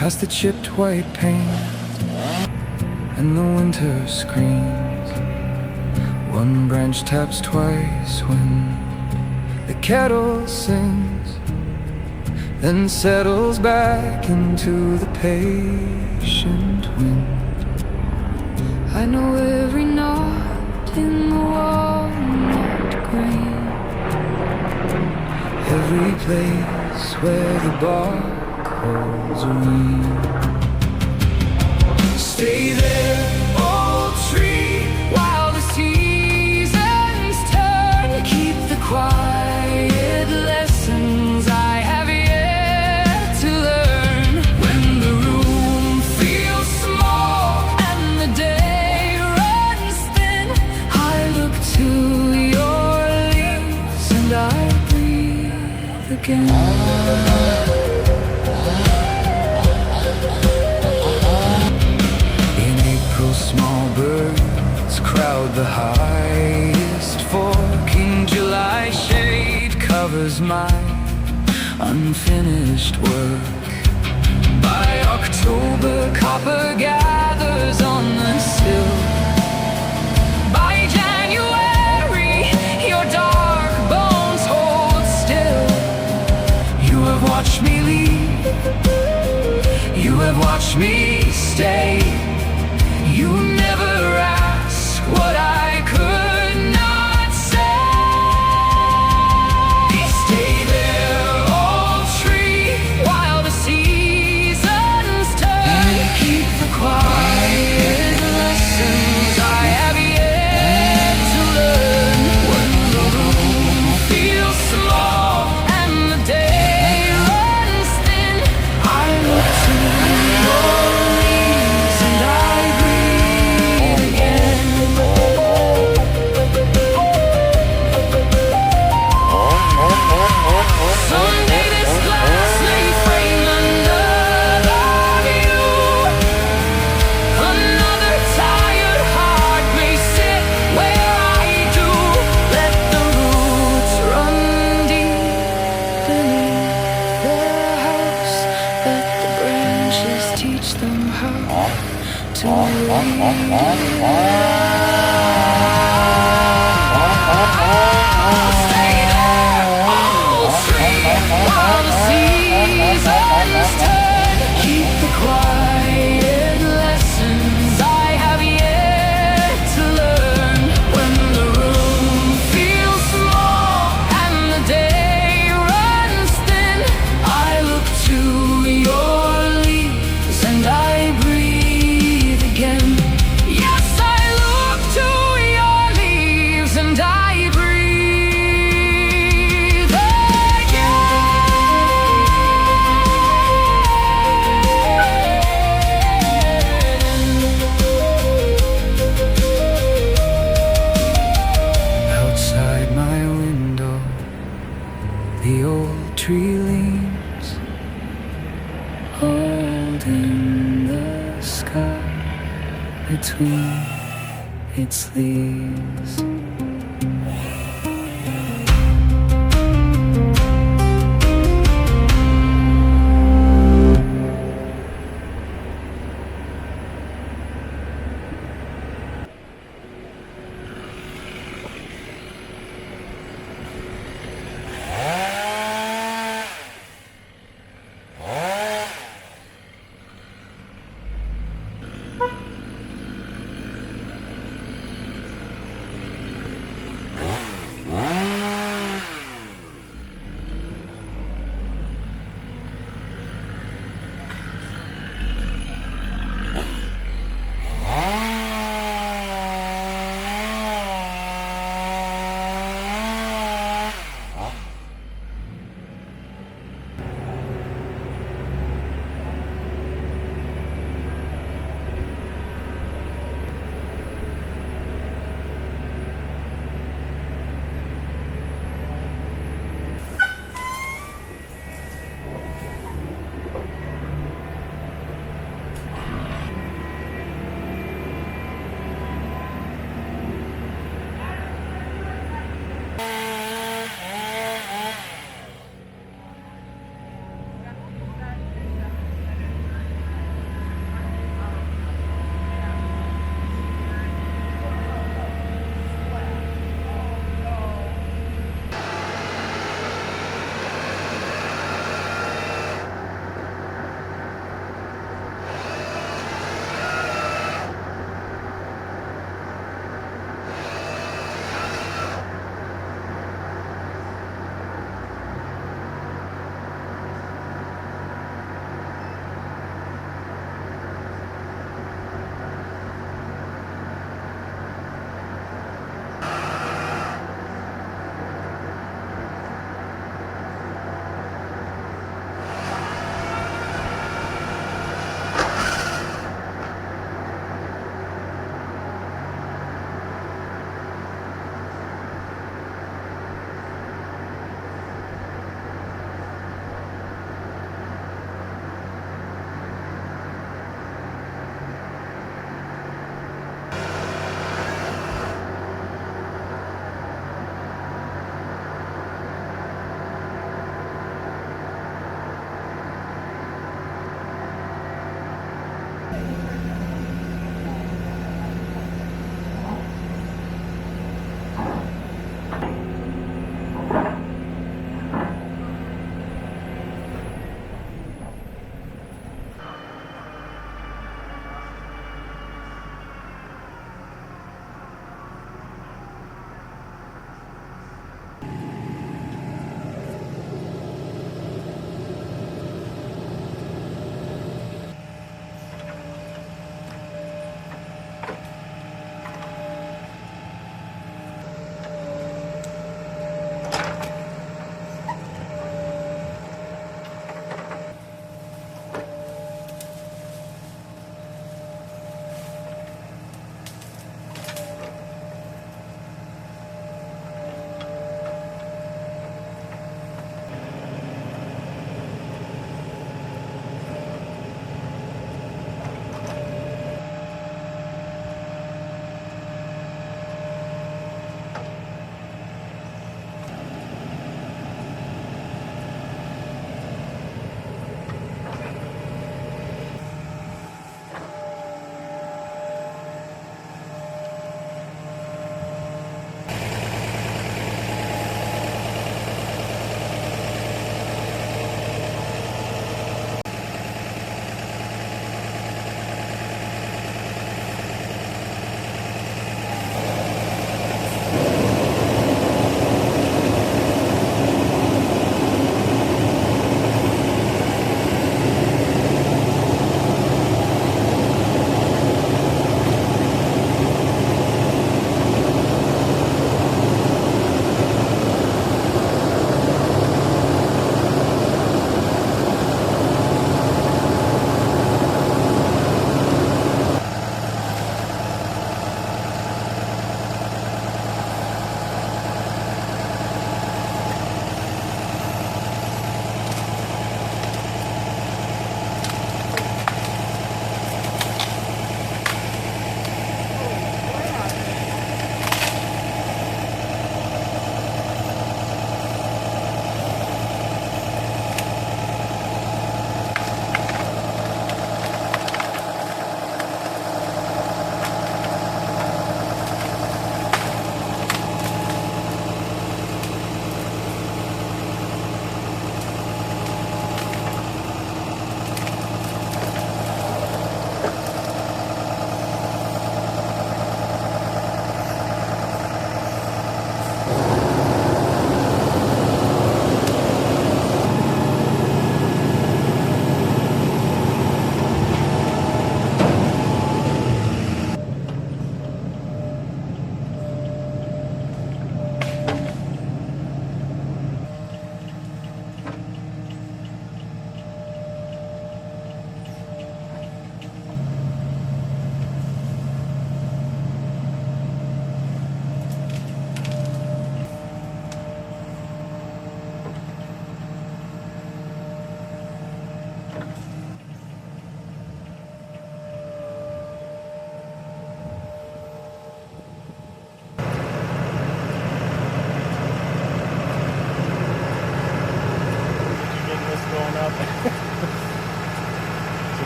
past the chipped white paint and the winter screams. One branch taps twice when the kettle sings, then settles back into the patient wind. I know every knot in the walnut grain, every place where the bark holds a ring. Stay there, old tree, while the seasons turn. Keep the quiet lessons I have yet to learn. When the room feels small and the day runs thin, I look to your leaves and I breathe again. Small birds crowd the highest fork. In July, shade covers my unfinished work. By October, copper gathers on the sill. By January, your dark bones hold still. You have watched me leave, you have watched me stay. You never ask what I could not say. Stay there, old tree, while the seasons turn. Keep the quiet lessons I have yet to learn. When the room feels small and the day runs thin, I look to your leaves and I someday this glass may frame another view. Another tired heart may sit where I do. Let the roots run deep beneath the house. Let the branches teach them how to stay there, old tree, while the seasons turn. Keep the quiet lessons I have yet to learn. When the room feels small and the day runs thin, I look to your leaves and I breathe again. Yes, I look to your leaves and I the old tree leans, holding the sky between its leaves.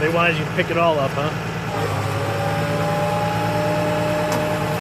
They wanted you to pick it all up, huh?